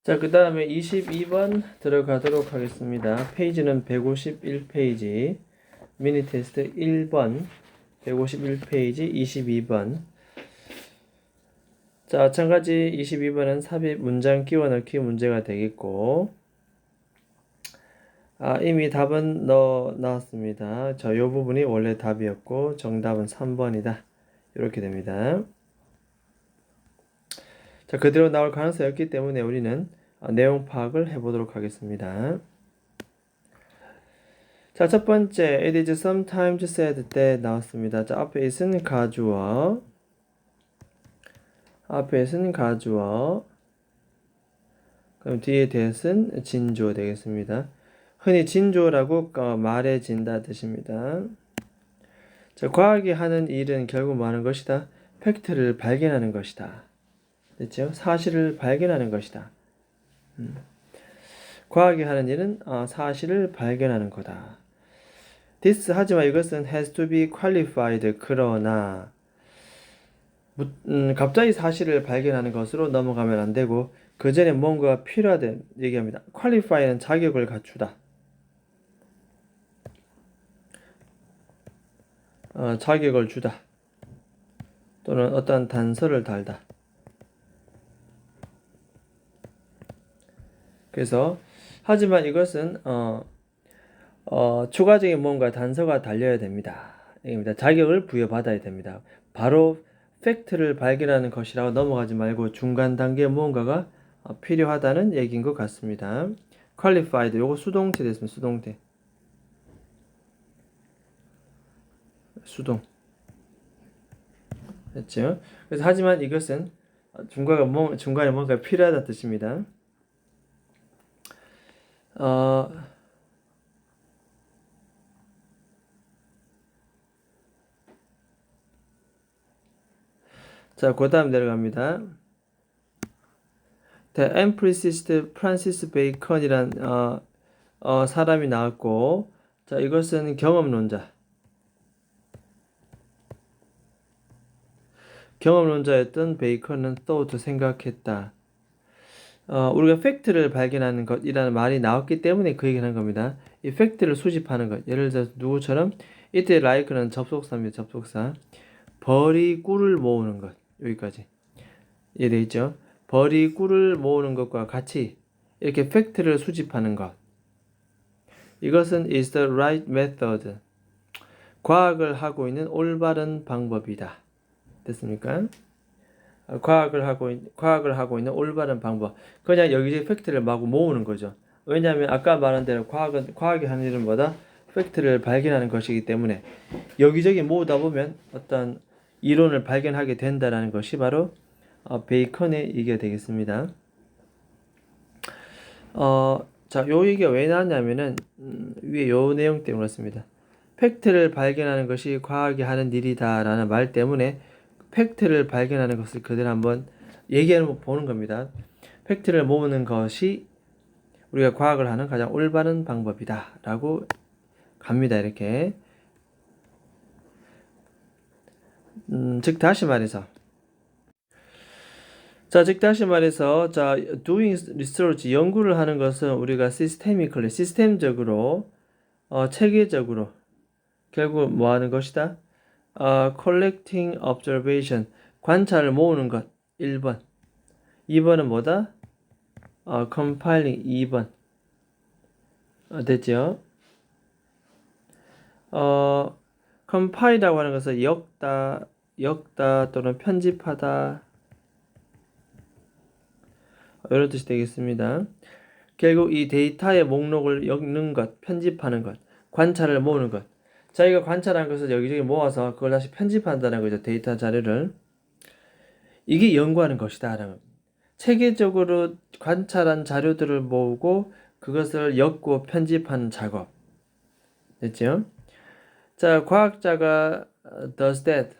자, 그 다음에 22번 들어가도록 하겠습니다. 페이지는 151페이지, 미니 테스트 1번, 151페이지, 22번. 자, 마찬가지 22번은 삽입 문장 끼워 넣기 문제가 되겠고, 이미 답은 나왔습니다. 자, 요 부분이 원래 답이었고, 정답은 3번이다. 이렇게 됩니다. 자, 그대로 나올 가능성이 없기 때문에 우리는 내용 파악을 해보도록 하겠습니다. 자, 첫 번째, it is sometimes said 때 나왔습니다. 자, 앞에 있은 가주어, 그럼 뒤에 대신 진주어 되겠습니다. 흔히 진주어라고 말해진다 뜻입니다. 자, 과학이 하는 일은 결국 뭐 하는 것이다? 팩트를 발견하는 것이다. 됐죠? 사실을 발견하는 것이다. 과학이 하는 일은 사실을 발견하는 거다. This, 하지만 이것은 has to be qualified. 그러나 갑자기 사실을 발견하는 것으로 넘어가면 안 되고 그 전에 뭔가 필요하다 얘기합니다. qualify는 자격을 갖추다. 자격을 주다. 또는 어떤 단서를 달다. 그래서 하지만 이것은 추가적인 뭔가 단서가 달려야 됩니다. 얘기입니다. 자격을 부여받아야 됩니다. 바로 팩트를 발견하는 것이라고 넘어가지 말고 중간 단계에 무언가가 필요하다는 얘기인 것 같습니다. qualified, 요거 수동태 됐습니다. 수동태. 수동. 됐죠? 그래서 하지만 이것은 중간에 뭔가 필요하다 뜻입니다. 자, 그 다음 내려갑니다. The empiricist Francis Bacon이란 사람이 나왔고, 자, 이것은 경험론자였던 베이컨은 thought, 생각했다. 우리가 팩트를 발견하는 것이라는 말이 나왔기 때문에 그 얘기를 한 겁니다. 이 팩트를 수집하는 것. 예를 들어서 누구처럼 이때 like는 접속사입니다. 접속사. 벌이 꿀을 모으는 것. 여기까지. 이해되어 있죠? 벌이 꿀을 모으는 것과 같이 이렇게 팩트를 수집하는 것. 이것은 is the right method. 과학을 하고 있는 올바른 방법이다. 됐습니까? 과학을 하고 있는 올바른 방법. 그냥 여기저기 팩트를 마구 모으는 거죠. 왜냐하면 아까 말한 대로 과학이 하는 일은 뭐다? 팩트를 발견하는 것이기 때문에 여기저기 모으다 보면 어떤 이론을 발견하게 된다라는 것이 바로 베이컨의 얘기가 되겠습니다. 자, 요 얘기가 왜 나왔냐면은 위에 요 내용 때문에 그렇습니다. 팩트를 발견하는 것이 과학이 하는 일이다라는 말 때문에 팩트를 발견하는 것을 그대로 한번 얘기해 보는 겁니다. 팩트를 모으는 것이 우리가 과학을 하는 가장 올바른 방법이다 라고 갑니다. 이렇게. 즉 다시 말해서 doing research, 연구를 하는 것은 우리가 systemically, 시스템적으로, 체계적으로 결국 뭐 하는 것이다? collecting observation, 관찰을 모으는 것. 1번. 2번은 뭐다? compiling. 2번. 됐죠? compile이라고 하는 것은 엮다 또는 편집하다, 이런 뜻이 되겠습니다. 결국 이 데이터의 목록을 엮는 것, 편집하는 것, 관찰을 모으는 것. 자기가 관찰한 것을 여기저기 모아서 그걸 다시 편집한다는 거죠. 데이터 자료를. 이게 연구하는 것이다 라는 겁니다. 체계적으로 관찰한 자료들을 모으고 그것을 엮고 편집하는 작업. 됐죠? 자, 과학자가 does that.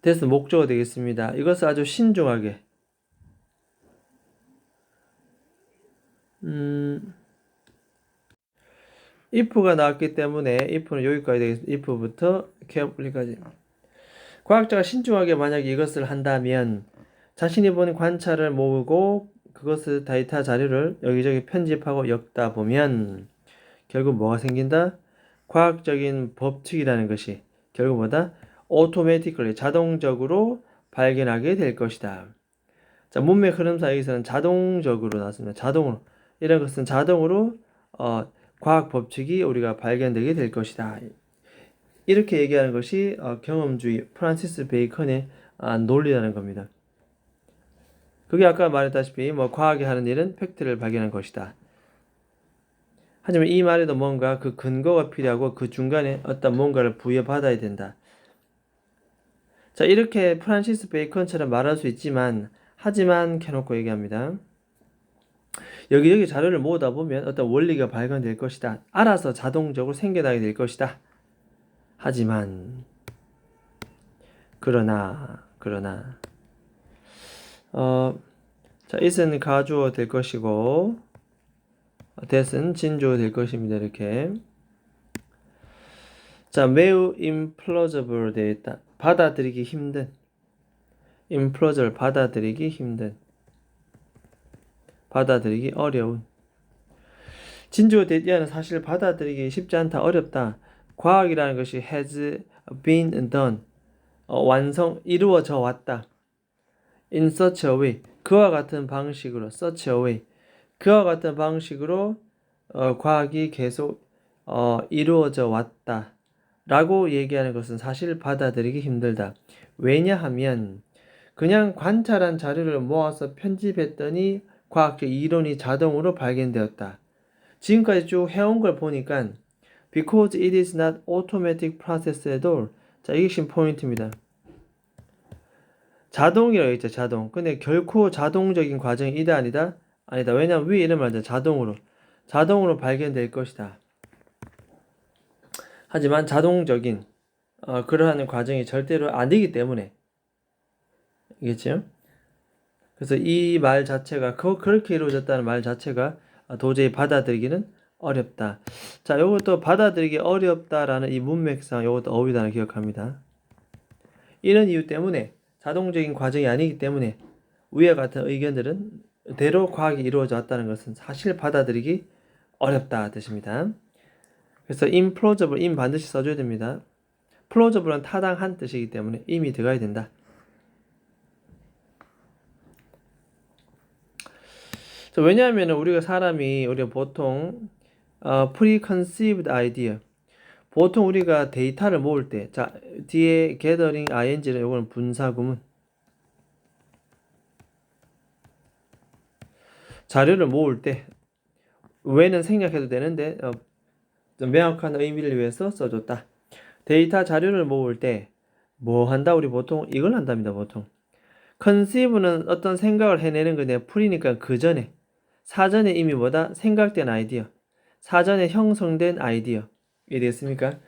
that's 목적어 되겠습니다. 이것을 아주 신중하게 if가 나왔기 때문에 if는 여기까지 되겠습니다. if부터 carefully까지. 과학자가 신중하게 만약에 이것을 한다면 자신이 본 관찰을 모으고 그것을 데이터 자료를 여기저기 편집하고 엮다 보면 결국 뭐가 생긴다? 과학적인 법칙이라는 것이 결국 뭐다? automatically 자동적으로 발견하게 될 것이다. 자, 문맥 흐름사 여기서는 자동적으로 나왔습니다. 자동으로. 이런 것은 자동으로 과학 법칙이 우리가 발견되게 될 것이다. 이렇게 얘기하는 것이 경험주의 프란시스 베이컨의 논리라는 겁니다. 그게 아까 말했다시피 뭐 과학이 하는 일은 팩트를 발견한 것이다. 하지만 이 말에도 뭔가 그 근거가 필요하고 그 중간에 어떤 뭔가를 부여받아야 된다. 자, 이렇게 프란시스 베이컨처럼 말할 수 있지만 하지만 켜놓고 얘기합니다. 여기저기 자료를 모으다 보면 어떤 원리가 발견될 것이다. 알아서 자동적으로 생겨나게 될 것이다. 하지만 그러나 자, it은 가주어 될 것이고 that은 진주어 될 것입니다. 이렇게 자, 매우 implausible 되어 있다. 받아들이기 힘든 implausible 받아들이기 힘든 받아들이기 어려운 진주어 대디어는 사실 받아들이기 쉽지 않다. 어렵다. 과학이라는 것이 has been done 이루어져 왔다. in such a way 그와 같은 방식으로 such a way 그와 같은 방식으로 과학이 계속 이루어져 왔다 라고 얘기하는 것은 사실 받아들이기 힘들다. 왜냐하면 그냥 관찰한 자료를 모아서 편집했더니 과학적 이론이 자동으로 발견되었다. 지금까지 쭉 해온 걸 보니까 because it is not automatic process at all. 자, 이게 핵심 포인트입니다. 자동이라고 했죠, 자동. 근데 결코 자동적인 과정이 이다 아니다? 아니다. 왜냐면 위에 이런 말이죠. 자동으로 발견될 것이다. 하지만 자동적인 그러한 과정이 절대로 아니기 때문에 이겠죠? 그래서 이 말 자체가 그렇게 이루어졌다는 말 자체가 도저히 받아들이기는 어렵다. 자, 요것도 받아들이기 어렵다라는 이 문맥상 요것도 어휘단을 기억합니다. 이런 이유 때문에 자동적인 과정이 아니기 때문에 위와 같은 의견들은 대로 과학이 이루어져 왔다는 것은 사실 받아들이기 어렵다 뜻입니다. 그래서 implausible, im 반드시 써줘야 됩니다. plausible은 타당한 뜻이기 때문에 im이 들어가야 된다. 왜냐하면 우리가 보통 preconceived idea 보통 우리가 데이터를 모을 때 자, 뒤에 gathering ing는 요거는 분사구문 자료를 모을 때 왜는 생략해도 되는데 좀 명확한 의미를 위해서 써줬다. 데이터 자료를 모을 때 뭐 한다? 우리 보통 이걸 한답니다. 보통 conceive는 어떤 생각을 해내는 건데 풀이니까 그 전에 사전에 이미 뭐다? 생각된 아이디어 사전에 형성된 아이디어 이해됐습니까?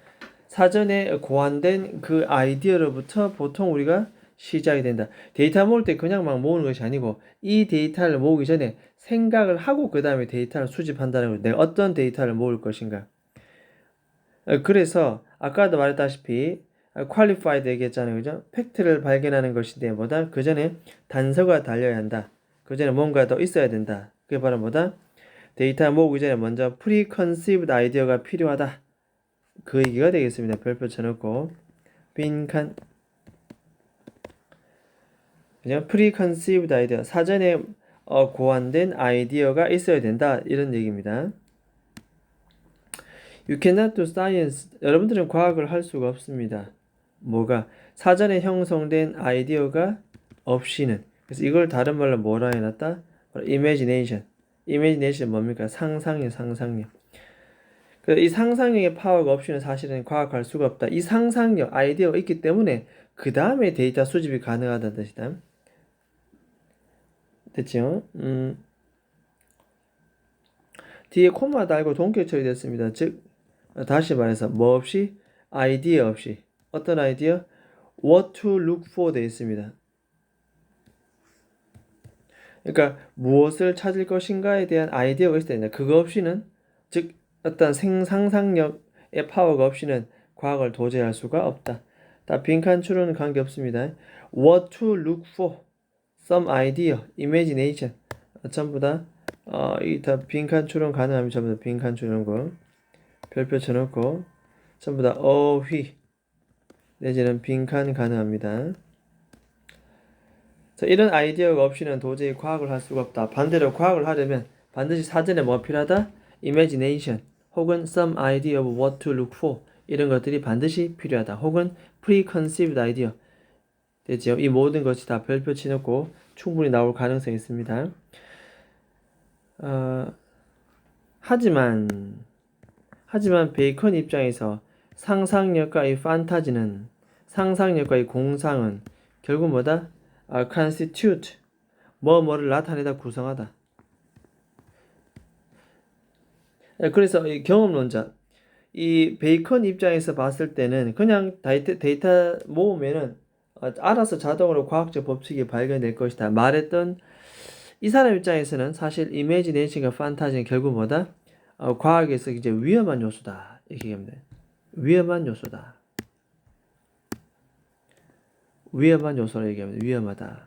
사전에 고안된 그 아이디어로부터 보통 우리가 시작이 된다. 데이터 모을 때 그냥 막 모으는 것이 아니고 이 데이터를 모으기 전에 생각을 하고 그 다음에 데이터를 수집한다는 거예요. 내가 어떤 데이터를 모을 것인가. 그래서 아까도 말했다시피 qualified 얘기했잖아요. 그죠? 팩트를 발견하는 것인데 뭐다? 그 전에 단서가 달려야 한다. 그 전에 뭔가 더 있어야 된다. 그게 바로 뭐다? 데이터 모으기 전에 먼저 preconceived 아이디어가 필요하다. 그 얘기가 되겠습니다. 별표 쳐놓고 빈칸 그냥 preconceived 아이디어 사전에 고안된 아이디어가 있어야 된다. 이런 얘기입니다. You cannot do science. 여러분들은 과학을 할 수가 없습니다. 뭐가? 사전에 형성된 아이디어가 없이는. 그래서 이걸 다른 말로 뭐라 해놨다? imagination. imagination 뭡니까? 상상력. 그래서 이 상상력의 파워가 없이는 사실은 과학할 수가 없다. 이 상상력, 아이디어가 있기 때문에 그 다음에 데이터 수집이 가능하다는 뜻이다. 됐죠? 뒤에 콤마 달고 동격 처리됐습니다. 즉 다시 말해서 뭐 없이? 아이디어 없이. 어떤 아이디어? What to look for 되어 있습니다. 그러니까 무엇을 찾을 것인가에 대한 아이디어가 있어야 된다. 그거 없이는 즉 어떤 상상력의 파워가 없이는 과학을 도저히 할 수가 없다. 다 빈칸 추론은 관계없습니다. What to look for some idea, imagination 전부 다 이 다 빈칸 추론 가능합니다. 전부 다 빈칸 추론고 별표 쳐놓고 전부 다 어휘 내지는 빈칸 가능합니다. 자, 이런 아이디어가 없이는 도저히 과학을 할 수가 없다. 반대로 과학을 하려면 반드시 사전에 뭐가 필요하다? imagination 혹은 some idea of what to look for 이런 것들이 반드시 필요하다. 혹은 preconceived idea 되죠. 이 모든 것이 다 별표 치놓고 충분히 나올 가능성이 있습니다. 하지만 베이컨 입장에서 상상력과 이 판타지는 상상력과 이 공상은 결국 뭐다? constitute 뭐를 나타내다 구성하다. 그래서 이 경험론자 이 베이컨 입장에서 봤을 때는 그냥 데이터 모으면은 알아서 자동으로 과학적 법칙이 발견될 것이다 말했던 이 사람 입장에서는 사실 이미지네이션과 판타지는 결국 뭐다? 과학에서 이제 위험한 요소다 이렇게 얘기합니다. 위험한 요소다. 위험한 요소를 얘기합니다. 위험하다.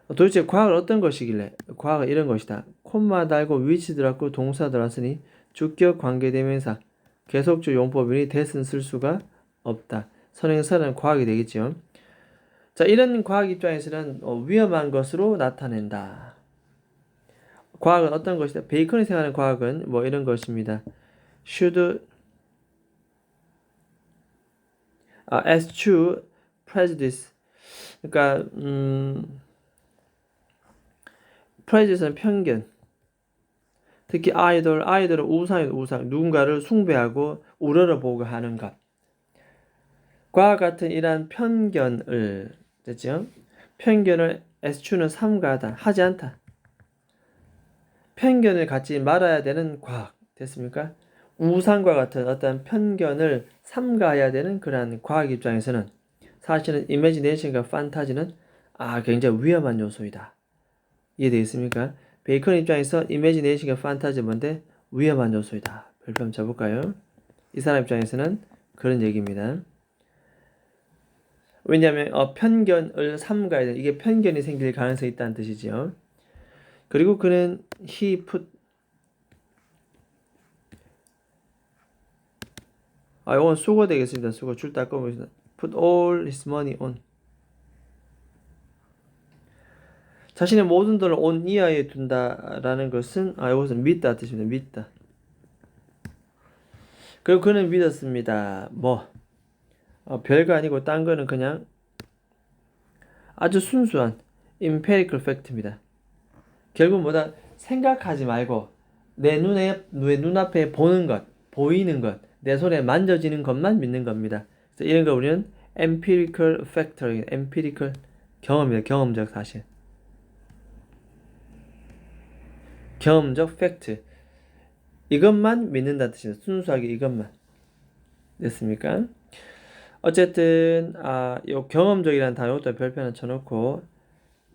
도대체 과학은 어떤 것이길래? 과학은 이런 것이다. 콤마 달고 위치 들어갔고 동사 들어왔으니 주격 관계대명사 계속적 용법이니 대신 쓸 수가 없다. 선행사는 과학이 되겠죠. 자, 이런 과학 입장에서는 위험한 것으로 나타낸다. 과학은 어떤 것이다? 베이컨이 생각하는 과학은 뭐 이런 것입니다. should eschew prejudice. 그러니까 prejudice는 편견. 특히 아이돌은 우상, 누군가를 숭배하고 우러러보고 하는 것. 과와 같은 이러한 편견을 됐죠? 편견을 eschew는 삼가하다, 하지 않다. 편견을 갖지 말아야 되는 과학 됐습니까? 우상과 같은 어떤 편견을 삼가해야 되는 그러한 과학 입장에서는 사실은 이미지네이션과 판타지는 굉장히 위험한 요소이다. 이해되겠습니까? 베이컨 입장에서 이미지네이션과 판타지 뭔데? 위험한 요소이다. 별표 한번 쳐볼까요? 이 사람 입장에서는 그런 얘기입니다. 왜냐하면 편견을 삼가야 돼. 이게 편견이 생길 가능성이 있다는 뜻이죠. 그리고 그는 he put 이건 수거 되겠습니다. 수거 줄 닦아보겠습니다. put all his money on 자신의 모든 돈을 on 이하에 둔다라는 것은 이것은 믿다 뜻입니다. 믿다. 그리고 그는 믿었습니다. 별거 아니고 딴 거는 그냥 아주 순수한 empirical fact입니다. 결국 뭐다? 생각하지 말고 내 눈앞에 보는 것, 보이는 것, 내 손에 만져지는 것만 믿는 겁니다. 그래서 이런 거 우리는 empirical factor, empirical 경험이다. 경험적 사실. 경험적 팩트. 이것만 믿는다는 뜻입니다. 순수하게 이것만. 됐습니까? 어쨌든 요 경험적이라는 단어도 별표 하나 쳐놓고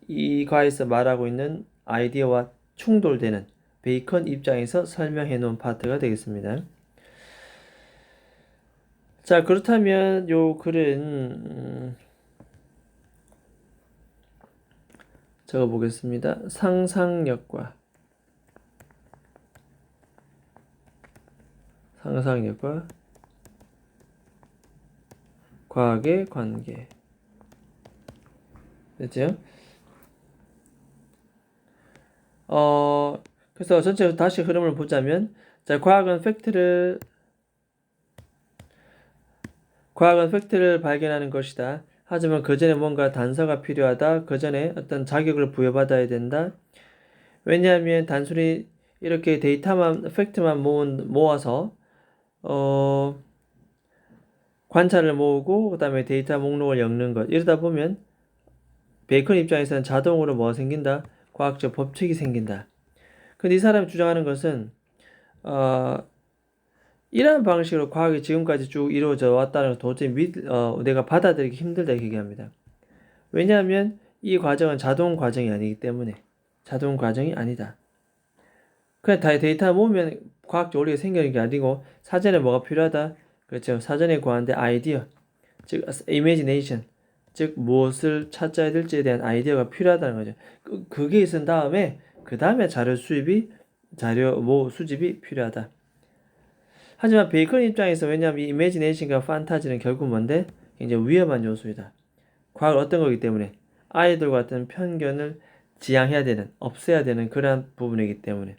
이 과에서 말하고 있는 아이디어와 충돌되는 베이컨 입장에서 설명해 놓은 파트가 되겠습니다. 자, 그렇다면 요 글은 적어보겠습니다. 상상력과 과학의 관계. 됐죠? 그래서 전체 다시 흐름을 보자면, 자, 과학은 팩트를 발견하는 것이다. 하지만 그 전에 뭔가 단서가 필요하다. 그 전에 어떤 자격을 부여받아야 된다. 왜냐하면 단순히 이렇게 팩트만 모아서, 관찰을 모으고, 그 다음에 데이터 목록을 엮는 것. 이러다 보면, 베이컨 입장에서는 자동으로 뭐가 생긴다? 과학적 법칙이 생긴다. 근데 이 사람이 주장하는 것은, 이러한 방식으로 과학이 지금까지 쭉 이루어져 왔다는 걸 도저히 내가 받아들이기 힘들다 이렇게 얘기합니다. 왜냐하면 이 과정은 자동 과정이 아니기 때문에 자동 과정이 아니다. 그냥 다 데이터 모으면 과학적 원리가 생기는 게 아니고 사전에 뭐가 필요하다? 그렇죠. 사전에 구하는데 아이디어, 즉 imagination, 즉 무엇을 찾아야 될지에 대한 아이디어가 필요하다는 거죠. 그게 있은 다음에 그 다음에 자료 수집이 필요하다. 하지만 베이컨 입장에서 왜냐하면 이 이미지네이션과 판타지는 결국 뭔데? 굉장히 위험한 요소이다. 과학은 어떤 거기 때문에 아이돌 같은 편견을 지양해야 되는, 없애야 되는 그러한 부분이기 때문에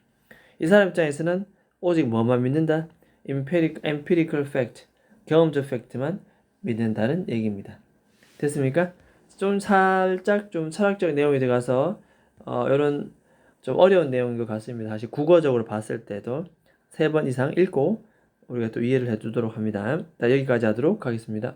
이 사람 입장에서는 오직 뭐만 믿는다? empirical fact, 경험적 팩트만 믿는다는 얘기입니다. 됐습니까? 좀 살짝 좀 철학적 내용이 들어가서 이런 좀 어려운 내용인 것 같습니다. 사실 국어적으로 봤을 때도 3번 이상 읽고 우리가 또 이해를 해두도록 합니다. 여기까지 하도록 하겠습니다.